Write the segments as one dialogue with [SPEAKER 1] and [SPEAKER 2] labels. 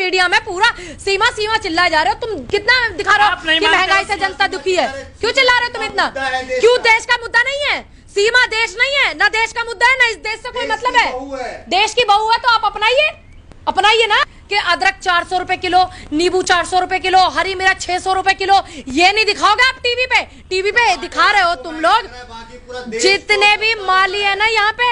[SPEAKER 1] Media में पूरा सीमा सीमा चिल्लाए जा रहे हो। तुम कितना दिखा रहे हो कि महंगाई से जनता दुखी है, क्यों चिल्ला रहे हो तुम इतना? क्यों देश का मुद्दा नहीं है? सीमा देश नहीं है, ना देश का मुद्दा है, ना इस देश से कोई मतलब है। देश की बहू है तो आप अपनाइए ना कि अदरक 400 रुपए किलो, नींबू 400 रुपए किलो, हरी मिर्च 600 रुपए किलो। ये नहीं दिखाओगे आप टीवी पे दिखा रहे हो तुम लोग। जितने भी माली है ना यहाँ पे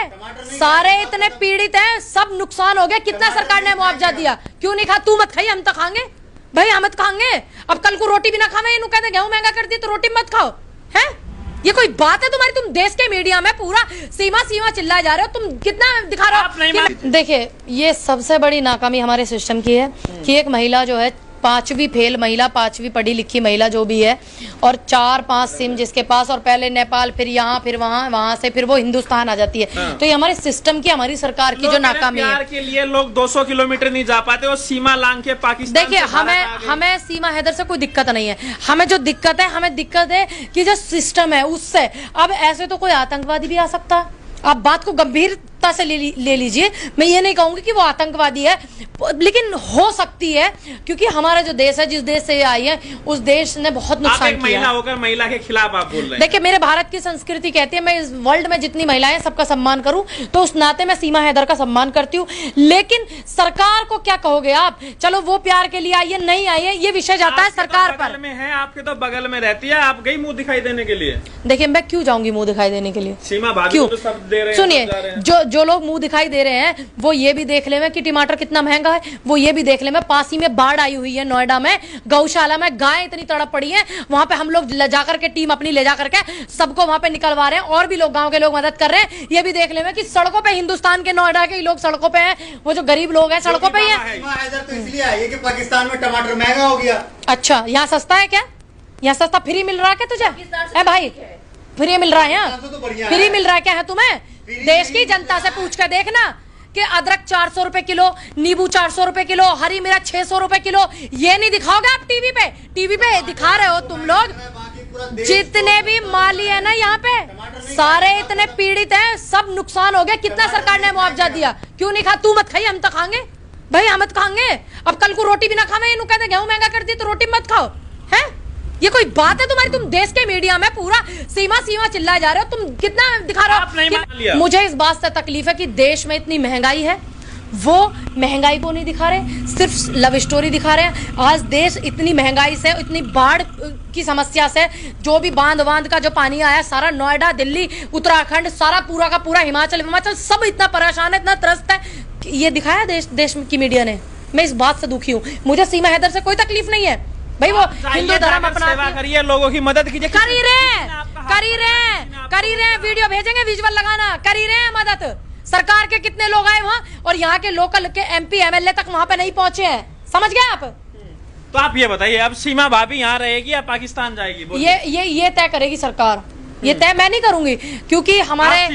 [SPEAKER 1] सारे इतने पीड़ित हैं, सब नुकसान हो गया। कितना सरकार ने मुआवजा दिया? क्यों नहीं खा? तू मत खाई, हम तो खाएंगे भाई, हम मत खाएंगे। अब कल को रोटी भी ना खावे, इन्हों कहते गेहूं महंगा कर दी तो रोटी मत खाओ, है? ये कोई बात है तुम्हारी? तुम देश के मीडिया में पूरा सीमा सीमा चिल्लाए जा रहे हो। तुम कितना दिखा रहे हो? देखिए, ये सबसे बड़ी नाकामी हमारे सिस्टम की है कि एक महिला जो है 5वीं फेल महिला, 5वीं पढ़ी लिखी महिला जो भी है, और 4-5 सिम जिसके पास, और पहले नेपाल, फिर यहाँ, फिर वहाँ से फिर वो हिंदुस्तान आ जाती है। तो ये हमारे सिस्टम की, हमारी सरकार की जो नाकामी है।
[SPEAKER 2] प्यार के लिए लोग 200 किलोमीटर नहीं जा पाते और सीमा लांग के पाकिस्तान।
[SPEAKER 1] देखिए, हमें सीमा हैदर से कोई दिक्कत नहीं है। हमें दिक्कत है कि जो सिस्टम है उससे। अब ऐसे तो कोई आतंकवादी भी आ सकता है, आप बात को गंभीरता से ले लीजिए। मैं ये नहीं कहूंगी कि वो आतंकवादी है, लेकिन हो सकती है, क्योंकि हमारा जो देश है, जिस देश से आई है, उस देश ने बहुत नुकसान किया।
[SPEAKER 2] महिला होकर महिला के खिलाफ आप बोल रहे हैं।
[SPEAKER 1] देखिए, मेरे भारत की संस्कृति कहती है मैं इस वर्ल्ड में जितनी महिलाएं सबका सम्मान करूं, तो उस नाते मैं सीमा हैदर का सम्मान करती हूं। लेकिन सरकार को क्या कहोगे आप? चलो वो प्यार के लिए आई है, नहीं आई है, ये विषय जाता है सरकार पर।
[SPEAKER 2] में है, आपके तो बगल में रहती है, आप गई मुंह दिखाई देने के लिए।
[SPEAKER 1] देखिए, मैं क्यों जाऊंगी मुंह दिखाई देने के लिए?
[SPEAKER 2] सीमा भाभी को तो सब दे रहे हैं।
[SPEAKER 1] सुनिए, जो लोग मुंह दिखाई दे रहे हैं वो ये भी देख ले कि टमाटर कितना महंगा है, वो ये भी देख ले। पास ही में बाढ़ आई हुई है नोएडा में, गौशाला में गाय इतनी तड़प पड़ी है, वहां पे हम लोग जाकर के टीम अपनी ले जाकर के सबको वहां पे निकलवा रहे हैं, और भी लोग, गांव के लोग मदद कर रहे हैं। ये भी देख ले कि सड़कों पे, हिंदुस्तान के नोएडा के लोग सड़कों पे हैं, वो जो गरीब लोग हैं सड़कों पे ही है।
[SPEAKER 3] तो इसलिए आई है कि पाकिस्तान में टमाटर महंगा हो गया।
[SPEAKER 1] अच्छा, यहाँ सस्ता है क्या? यहाँ सस्ता फ्री मिल रहा है क्या तुझे? भाई, फ्री मिल रहा है यहाँ? फ्री मिल रहा है क्या है तुम्हें? देश की जनता से पूछ कर देखना कि अदरक 400 रुपए किलो, नींबू 400 रुपए किलो, हरी मिर्च 600 रुपए किलो। ये नहीं दिखाओगे आप टीवी पे दिखा रहे हो तुम लोग। जितने भी माली है ना यहाँ पे सारे इतने पीड़ित हैं, सब नुकसान हो गया। कितना सरकार ने मुआवजा दिया? क्यों नहीं खा? तू मत खाई, हम तो खाएंगे भाई, हम मत खाएंगे। अब कल को रोटी भी ना खावे, इन्हों कहते गेहूं महंगा कर दी तो रोटी मत खाओ, है? ये कोई बात है तुम्हारी? तुम देश के मीडिया में पूरा सीमा सीमा चिल्लाए जा रहे हो। तुम कितना दिखा रहे हो? मुझे इस बात से तकलीफ है कि देश में इतनी महंगाई है, वो महंगाई को नहीं दिखा रहे, सिर्फ लव स्टोरी दिखा रहे हैं। आज देश इतनी महंगाई से, इतनी बाढ़ की समस्या से, जो भी बांध का जो पानी आया, सारा नोएडा, दिल्ली, उत्तराखंड, सारा पूरा का पूरा हिमाचल सब इतना परेशान है, इतना त्रस्त है। ये दिखाया देश की मीडिया ने। मैं इस बात से दुखी हूँ। मुझे सीमा हैदर से कोई तकलीफ नहीं है भाई, वो हिंदू धर्म अपना
[SPEAKER 2] सेवा करिए, लोगों की मदद कीजिए।
[SPEAKER 1] कर ही रहे, वीडियो भेजेंगे, विजुअल लगाना, कर ही रहे हैं मदद। सरकार के कितने लोग आए वहाँ, और यहाँ के लोकल के MP MLA तक वहाँ पे नहीं पहुंचे हैं। समझ गए आप?
[SPEAKER 2] तो आप ये बताइए, अब सीमा भाभी यहाँ रहेगी या पाकिस्तान जाएगी?
[SPEAKER 1] ये तय करेगी सरकार, ये तय मैं नहीं करूंगी, क्योंकि हमारे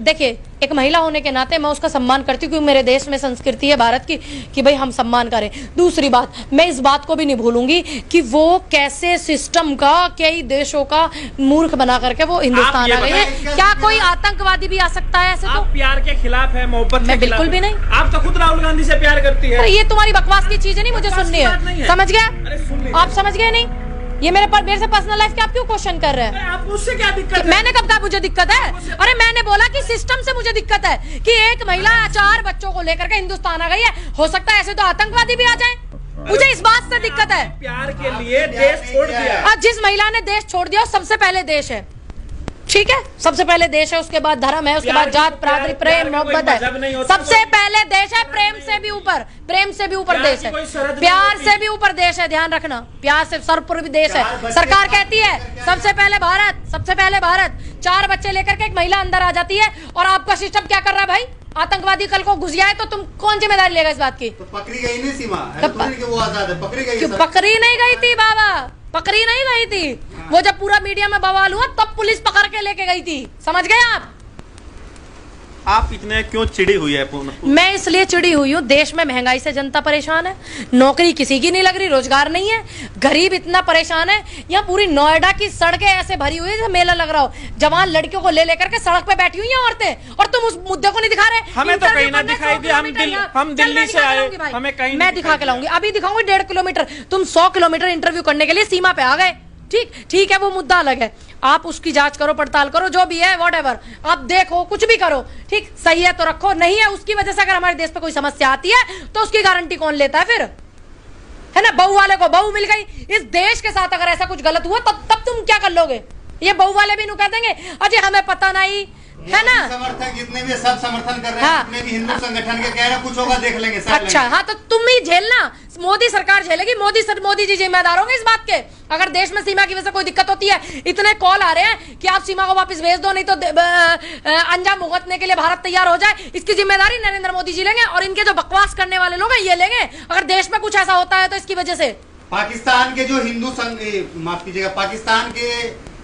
[SPEAKER 1] देखिए, एक महिला होने के नाते मैं उसका सम्मान करती हूँ, क्योंकि मेरे देश में संस्कृति है भारत की कि भाई हम सम्मान करें। दूसरी बात, मैं इस बात को भी नहीं भूलूंगी कि वो कैसे सिस्टम का, कई देशों का मूर्ख बना करके वो हिंदुस्तान आ गई है। क्या कोई आतंकवादी भी आ सकता है ऐसे? तो
[SPEAKER 2] प्यार के खिलाफ है, मोहब्बत
[SPEAKER 1] मैं बिल्कुल भी नहीं।
[SPEAKER 2] आप तो खुद राहुल गांधी से प्यार करती है।
[SPEAKER 1] ये तुम्हारी बकवास की चीज है, नहीं मुझे सुननी है। समझ गए आप? समझ गए नहीं? ये मेरे से पर्सनल लाइफ के आप क्यों क्वेश्चन कर रहे हैं?
[SPEAKER 2] आप मुझसे क्या दिक्कत है?
[SPEAKER 1] मैंने कब कहा मुझे दिक्कत है? अरे मैंने बोला कि सिस्टम से मुझे दिक्कत है कि एक महिला 4 बच्चों को लेकर के हिंदुस्तान आ गई है। हो सकता है ऐसे तो आतंकवादी भी आ जाए, मुझे इस बात से दिक्कत है।
[SPEAKER 2] प्यार के लिए देश छोड़ दिया।
[SPEAKER 1] आज जिस महिला ने देश छोड़ दिया, सबसे पहले देश है, ठीक है? सबसे पहले देश है, उसके बाद धर्म है, उसके बाद जात, प्रांत, प्रेम, मोहब्बत है। सबसे पहले देश है, प्रेम से भी ऊपर देश है, प्यार से भी ऊपर देश है। ध्यान रखना, प्यार से सर्वपूर्वी देश है। सरकार कहती है सबसे पहले भारत। 4 बच्चे लेकर के एक महिला अंदर आ जाती है, और आपका सिस्टम क्या कर रहा है भाई? आतंकवादी कल को घुस जाए तो तुम कौन जिम्मेदारी लेगा इस बात की?
[SPEAKER 3] तो पकड़ी गई नहीं सीमा, वो आजाद है, पकड़ी गई।
[SPEAKER 1] पकड़ी नहीं गई थी बाबा, पकड़ी नहीं गई थी। वो जब पूरा मीडिया में बवाल हुआ तब पुलिस पकड़ के लेके गई थी। समझ गए आप?
[SPEAKER 2] आप इतने क्यों चिड़ी हुई है?
[SPEAKER 1] मैं इसलिए चिड़ी हुई हूँ, देश में महंगाई से जनता परेशान है, नौकरी किसी की नहीं लग रही, रोजगार नहीं है, गरीब इतना परेशान है। यहाँ पूरी नोएडा की सड़कें ऐसे भरी हुई है जैसे मेला लग रहा हो, जवान लड़कियों को ले लेकर के सड़क पे बैठी हुई हैं औरतें, और तुम उस मुद्दे को नहीं दिखा रहे।
[SPEAKER 2] हमें तो कहीं ना दिखाई दिया, हम दिल्ली से आए, हमें कहीं
[SPEAKER 1] मैं दिखा के लाऊंगी, अभी दिखाऊंगी 1.5 किलोमीटर। तुम 100 किलोमीटर इंटरव्यू करने के लिए सीमा पे आ गए। ठीक है, वो मुद्दा अलग है, आप उसकी जांच करो, पड़ताल करो, जो भी है व्हाटएवर, आप देखो, कुछ भी करो, ठीक, सही है तो रखो, नहीं है उसकी वजह से अगर हमारे देश पे कोई समस्या आती है तो उसकी गारंटी कौन लेता है फिर? है ना, बहू वाले को बहू मिल गई। इस देश के साथ अगर ऐसा कुछ गलत हुआ तब तुम क्या कर लोगे? ये बहू वाले भी कह देंगे अजय हमें पता नहीं, है ना।
[SPEAKER 3] समर्थक जितने भी सब समर्थन कर रहे हैं,
[SPEAKER 1] हाँ,
[SPEAKER 3] जितने भी हिंदू संगठन के कह रहे हैं कुछ होगा देख लेंगे, सब
[SPEAKER 1] अच्छा
[SPEAKER 3] लेंगे।
[SPEAKER 1] हाँ, तो तुम ही झेलना, मोदी सरकार झेलेगी, मोदी जी जिम्मेदार होंगे इस बात के। अगर देश में सीमा की वजह से कोई दिक्कत होती है, इतने कॉल आ रहे हैं कि आप सीमा को वापस भेज दो, नहीं तो अंजाम भुगतने के लिए भारत तैयार हो जाए, इसकी जिम्मेदारी नरेंद्र मोदी जी लेंगे, और इनके जो बकवास करने वाले लोग हैं ये लेंगे। अगर देश में कुछ ऐसा होता है तो इसकी वजह से
[SPEAKER 3] पाकिस्तान के जो हिंदू माफ कीजिएगा, पाकिस्तान के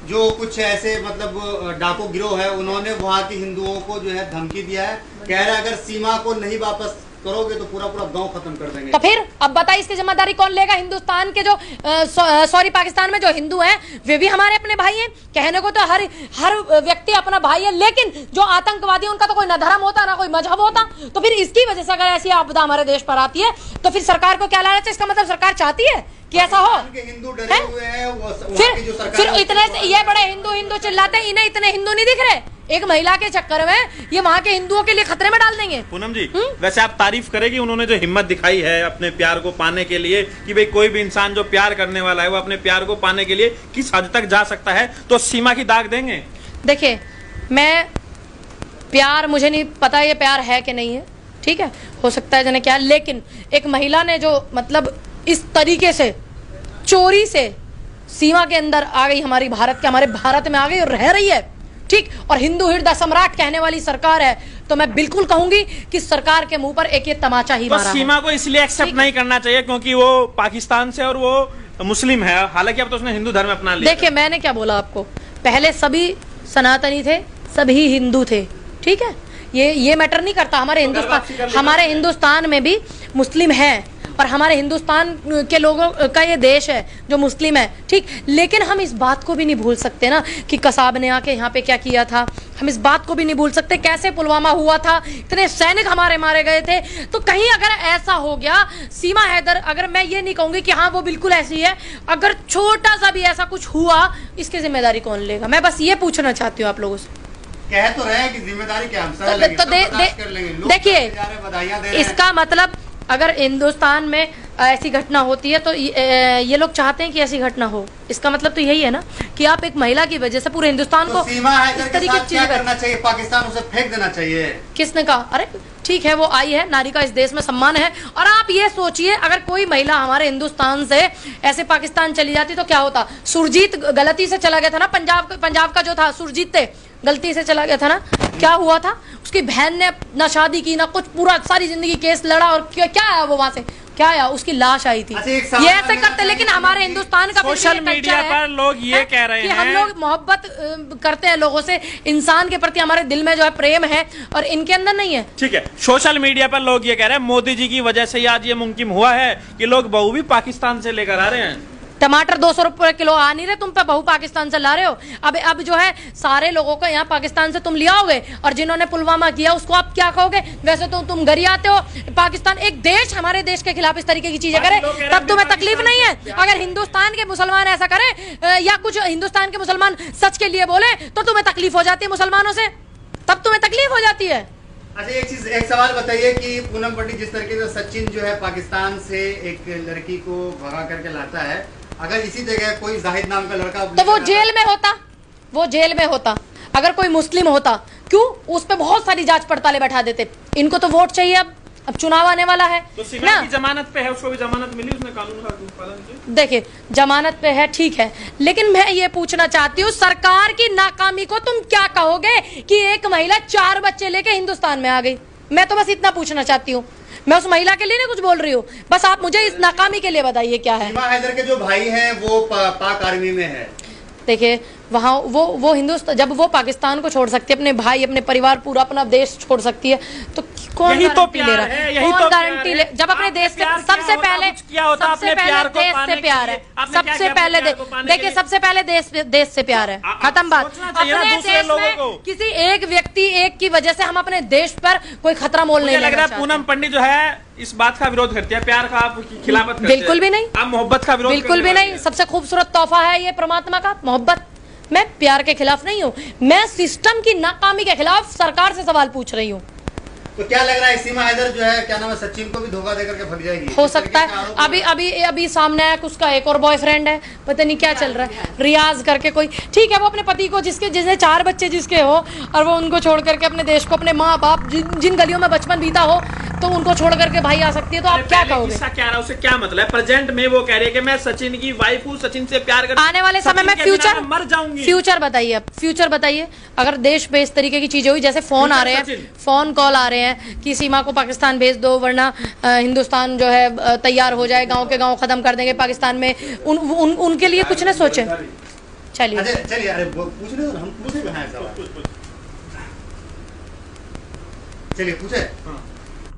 [SPEAKER 3] जो कुछ ऐसे मतलब डाकू गिरोह है, उन्होंने वहाँ के हिंदुओं को जो है धमकी दिया है, कह रहे हैं अगर सीमा को नहीं वापस करोगे तो पूरा गांव खत्म कर देंगे।
[SPEAKER 1] तो फिर अब बताइए इसकी जिम्मेदारी कौन लेगा? हिंदुस्तान के जो सॉरी पाकिस्तान में जो हिंदू हैं वे भी हमारे अपने भाई हैं, कहने को तो हर व्यक्ति अपना भाई है, लेकिन जो आतंकवादी उनका तो कोई न धर्म होता ना कोई मजहब होता। तो फिर इसकी वजह से अगर ऐसी आपदा हमारे देश पर आती है तो फिर सरकार को क्या लालच है? इसका मतलब सरकार चाहती है कि ऐसा हो।
[SPEAKER 3] हिंदू डरे हुए हैं,
[SPEAKER 1] फिर इतने ये बड़े हिंदू चिल्लाते हैं, इन्हें इतने हिंदू नहीं दिख रहे? एक महिला के चक्कर में ये वहाँ के हिंदुओं के लिए खतरे में डाल देंगे।
[SPEAKER 2] पूनम जी, वैसे आप तारीफ करेगी उन्होंने जो हिम्मत दिखाई है अपने प्यार को पाने के लिए, कि भाई कोई भी इंसान जो प्यार करने वाला है वो अपने प्यार को पाने के लिए किस हद तक जा सकता है, तो सीमा की दाग देंगे?
[SPEAKER 1] देखिए, मैं प्यार, मुझे नहीं पता ये प्यार है कि नहीं है, ठीक है, हो सकता है जाने क्या, लेकिन एक महिला ने जो मतलब इस तरीके से चोरी से सीमा के अंदर आ गई, हमारे भारत में आ गई और रह रही है, ठीक, और हिंदू हृदय सम्राट कहने वाली सरकार है, तो मैं बिल्कुल कहूंगी कि सरकार के मुंह पर एक ये तमाचा ही मारा है।
[SPEAKER 2] सीमा को इसलिए एक्सेप्ट नहीं करना चाहिए क्योंकि वो पाकिस्तान से और वो मुस्लिम है, हालांकि अब तो उसने हिंदू धर्म अपना लिया।
[SPEAKER 1] देखिए, मैंने क्या बोला आपको, पहले सभी सनातनी थे, सभी हिंदू थे, ठीक है, ये मैटर नहीं करता। हमारे हिंदुस्तान में भी मुस्लिम है, और हमारे हिंदुस्तान के लोगों का ये देश है जो मुस्लिम है, ठीक, लेकिन हम इस बात को भी नहीं भूल सकते ना कि कसाब ने आके यहाँ पे क्या किया था। हम इस बात को भी नहीं भूल सकते कैसे पुलवामा हुआ था, इतने सैनिक हमारे मारे गए थे। तो कहीं अगर ऐसा हो गया, सीमा हैदर, अगर मैं ये नहीं कहूंगी कि हाँ वो बिल्कुल ऐसी है, अगर छोटा सा भी ऐसा कुछ हुआ, इसकी जिम्मेदारी कौन लेगा? मैं बस ये पूछना चाहती हूँ आप लोगों से।
[SPEAKER 3] कह तो रहे हैं कि जिम्मेदारी क्या हम सह लेंगे,
[SPEAKER 1] देखिए, इसका मतलब अगर हिंदुस्तान में ऐसी घटना होती है तो ये लोग चाहते हैं कि ऐसी घटना हो, इसका मतलब तो यही है ना कि आप एक महिला की वजह से पूरे हिंदुस्तान को
[SPEAKER 3] सीमा हैदर के साथ क्या करना चाहिए? पाकिस्तान उसे फेंक देना चाहिए।
[SPEAKER 1] किसने कहा? अरे ठीक है, वो आई है, नारी का इस देश में सम्मान है, और आप ये सोचिए अगर कोई महिला हमारे हिंदुस्तान से ऐसे पाकिस्तान चली जाती तो क्या होता? सुरजीत गलती से चला गया था ना, पंजाब का जो था सुरजीत थे, गलती से चला गया था ना, क्या हुआ था? उसकी बहन ने ना शादी की ना कुछ, पूरा सारी जिंदगी केस लड़ा, और क्या आया वो वहां से? क्या आया? उसकी लाश आई थी। ये ऐसे करते, लेकिन हमारे हिंदुस्तान का
[SPEAKER 2] सोशल मीडिया पर लोग ये कह रहे हैं
[SPEAKER 1] कि हम लोग मोहब्बत करते हैं लोगों से, इंसान के प्रति हमारे दिल में जो है प्रेम है, और इनके अंदर नहीं है।
[SPEAKER 2] ठीक है, सोशल मीडिया पर लोग ये कह रहे हैं मोदी जी की वजह से आज ये मुमकिन हुआ है कि लोग बहू भी पाकिस्तान से लेकर आ रहे हैं।
[SPEAKER 1] टमाटर 200 रुपए किलो आ नहीं रहे, तुम पे बहू पाकिस्तान से ला रहे हो। अब जो है सारे लोगों को यहाँ पाकिस्तान से तुम ले आओगे, और जिन्होंने पुलवामा किया उसको आप क्या कहोगे? वैसे तो तुम घर ही आते हो। पाकिस्तान एक देश हमारे देश के खिलाफ इस तरीके की चीजें करे तब तुम्हें तकलीफ नहीं है। अगर हिंदुस्तान के मुसलमान ऐसा करे या कुछ हिंदुस्तान के मुसलमान सच के लिए बोले तो तुम्हें तकलीफ हो जाती है मुसलमानों से, तब तुम्हें तकलीफ हो जाती है।
[SPEAKER 3] अच्छा, एक सवाल बताइए कि पूनम बट्टी, जिस तरीके से सचिन जो है पाकिस्तान से एक लड़की को भगा करके लाता है, अगर इसी जगह कोई जाहिद नाम का लड़का
[SPEAKER 1] तो वो जेल में होता, अगर कोई मुस्लिम होता, क्यों उस पे बहुत सारी जांच पड़तालें बैठा देते। इनको तो वोट चाहिए, अब चुनाव आने वाला है
[SPEAKER 2] तो सीमा की जमानत पे है, उसको भी जमानत मिली, उसने कानून का पालन किया।
[SPEAKER 1] देखिए, जमानत पे है, ठीक है, लेकिन मैं ये पूछना चाहती हूँ सरकार की नाकामी को तुम क्या कहोगे कि एक महिला 4 बच्चे लेके हिंदुस्तान में आ गई? मैं तो बस इतना पूछना चाहती हूँ, मैं उस महिला के लिए नहीं कुछ बोल रही हूँ, बस आप मुझे इस नाकामी के लिए बताइए क्या है।
[SPEAKER 3] सीमा हैदर के जो भाई हैं वो पाक आर्मी में है।
[SPEAKER 1] देखिए, वहाँ वो हिंदुस्तान, जब वो पाकिस्तान को छोड़ सकती है, अपने भाई, अपने परिवार, पूरा अपना देश छोड़ सकती है, तो कौन
[SPEAKER 2] यही तो
[SPEAKER 1] गारंटी ले रहा है?
[SPEAKER 2] यही
[SPEAKER 1] कौन
[SPEAKER 2] तो
[SPEAKER 1] गारंटी ले? जब अपने देश से सबसे पहले देश से प्यार है, देखिए सबसे पहले देश से प्यार है, खत्म बात। अपने देश में किसी एक व्यक्ति एक की वजह से हम अपने देश पर कोई खतरा मोल नहीं
[SPEAKER 2] लग रहा है। पूनम पंडित जो है इस बात का विरोध करती है, प्यार का आप खिलाफत करते हैं।
[SPEAKER 1] बिल्कुल भी नहीं,
[SPEAKER 2] आप मोहब्बत का विरोध
[SPEAKER 1] बिल्कुल भी नहीं। सबसे खूबसूरत तोहफा है ये परमात्मा का, मोहब्बत। मैं प्यार के खिलाफ नहीं हूँ, मैं सिस्टम की नाकामी के खिलाफ सरकार से सवाल पूछ रही हूँ।
[SPEAKER 3] तो क्या लग रहा है सीमा हैदर जो है, क्या नाम है, सचिन को भी धोखा देकर के भग जाएगी?
[SPEAKER 1] हो सकता है। अभी सामने आया कि उसका एक और बॉयफ्रेंड है, पता नहीं क्या चल रहा है, रियाज करके कोई। ठीक है, वो अपने पति को जिसने 4 बच्चे जिसके हो, और वो उनको छोड़ करके अपने देश को, अपने माँ बाप जिन गलियों में बचपन बीता हो, तो उनको छोड़ करके भाई आ सकती है, तो आप क्या कहोगे?
[SPEAKER 2] क्या रहा, उसे क्या मतलब? प्रेजेंट में वो कह रही है कि मैं सचिन की वाइफ हूँ, सचिन से प्यार करती हूं,
[SPEAKER 1] आने वाले समय में फ्यूचर
[SPEAKER 2] मर जाऊंगी।
[SPEAKER 1] फ्यूचर बताइए, अब फ्यूचर बताइए। अगर देश पे इस तरीके की चीजें हुई, जैसे फोन आ रहे हैं, फोन कॉल आ रहे हैं कि सीमा को पाकिस्तान भेज दो, वरना हिंदुस्तान जो है तैयार हो जाए, गांव के गांव खत्म कर देंगे पाकिस्तान में, उनके लिए कुछ न सोचे। चलिए
[SPEAKER 3] चलिए, अरे पूछ रहे हो, हम पूछे कहाँ है? चलिए पूछे।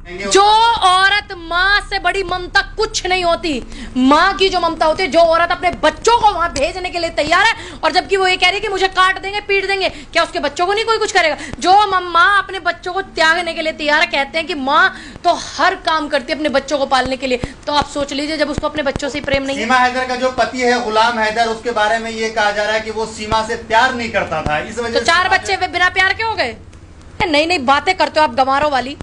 [SPEAKER 1] जो औरत माँ से बड़ी ममता कुछ नहीं होती, माँ की जो ममता होती है, जो औरत अपने बच्चों को वहां भेजने के लिए तैयार है, और जबकि वो ये कह रही है कि मुझे काट देंगे, पीट देंगे, क्या उसके बच्चों को नहीं कोई कुछ करेगा? जो माँ अपने बच्चों को त्यागने के लिए तैयार है, कहते हैं कि माँ तो हर काम करती है अपने बच्चों को पालने के लिए, तो आप सोच लीजिए जब उसको अपने बच्चों से प्रेम नहीं है।
[SPEAKER 3] सीमा हैदर का जो पति है गुलाम हैदर, उसके बारे में ये कहा जा रहा है कि वो सीमा से प्यार नहीं करता था, इस वजह
[SPEAKER 1] से 4 बच्चे बिना प्यार के हो गए। नई नई बातें करते हो आप, गंवारों वाली।